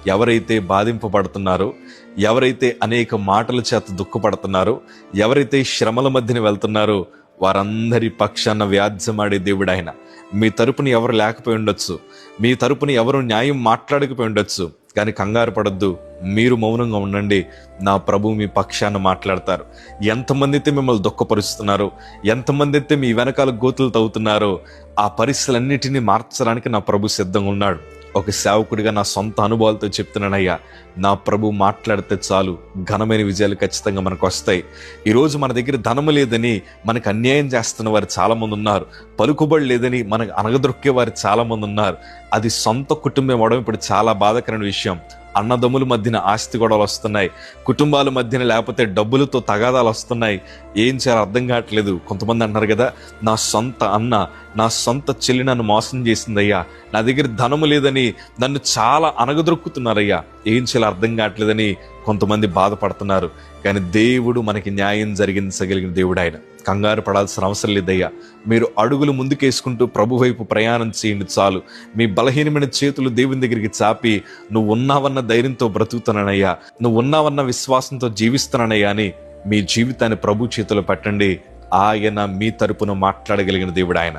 ఎవరైతే బాధింపబడుతున్నారో, ఎవరైతే అనేక మాటల చేత దుఃఖపడుతున్నారో, ఎవరైతే శ్రమల మధ్యన వెళ్తున్నారో వారందరి పక్షాన వ్యాజ్యమాడే దేవుడు ఆయన. మీ తరపున ఎవరు లేకపోయి ఉండొచ్చు, మీ తరపున ఎవరు న్యాయం మాట్లాడకపోయి ఉండొచ్చు, కానీ కంగారు పడొద్దు, మీరు మౌనంగా ఉండండి. నా ప్రభు మీ పక్షాన మాట్లాడతారు. ఎంతమంది అయితే మిమ్మల్ని దుఃఖపరుస్తున్నారో, ఎంతమంది అయితే మీ వెనకాల గోతులు తవ్వుతున్నారో, ఆ పరిస్థితులన్నిటినీ మార్చడానికి నా ప్రభు సిద్ధంగా ఉన్నాడు. ఒక సేవకుడిగా నా సొంత అనుభవాలతో చెప్తున్నానయ్యా, నా ప్రభు మాట్లాడితే చాలు ఘనమైన విజయాలు ఖచ్చితంగా మనకు వస్తాయి. ఈరోజు మన దగ్గర ధనము లేదని మనకు అన్యాయం చేస్తున్న వారు చాలామంది ఉన్నారు. పలుకుబడి లేదని మనకు అనగదొక్కే వారు చాలామంది ఉన్నారు. అది సొంత కుటుంబం అవడం ఇప్పుడు చాలా బాధాకరమైన విషయం. అన్నదమ్ముల మధ్యన ఆస్తి గొడవలు వస్తున్నాయి, కుటుంబాల మధ్యన లేకపోతే డబ్బులతో తగాదాలు వస్తున్నాయి. ఏం చేయాలో అర్థం కావట్లేదు. కొంతమంది అంటున్నారు కదా, నా సొంత అన్న, నా సొంత చెల్లి నన్ను మోసం చేసిందయ్యా, నా దగ్గర ధనము లేదని నన్ను చాలా అనగదొక్కుతున్నారయ్యా, ఏం చేయాలో అర్థం కావట్లేదని కొంతమంది బాధపడుతున్నారు. కానీ దేవుడు మనకి న్యాయం జరిగించగలిగిన దేవుడు ఆయన. కంగారు పడాల్సిన అవసరం లేదయ్యా. మీరు అడుగులు ముందుకేసుకుంటూ ప్రభు వైపు ప్రయాణం చేయండి చాలు. మీ బలహీనమైన చేతులు దేవుని దగ్గరికి చాపి, నువ్వు ఉన్నావన్న ధైర్యంతో బ్రతుకుతున్నానయ్యా, నువ్వు ఉన్నావన్న విశ్వాసంతో జీవిస్తున్నానయ్యా అని మీ జీవితాన్ని ప్రభు చేతిలో పెట్టండి. ఆయన మీ తరపున మాట్లాడగలిగిన దేవుడు ఆయన.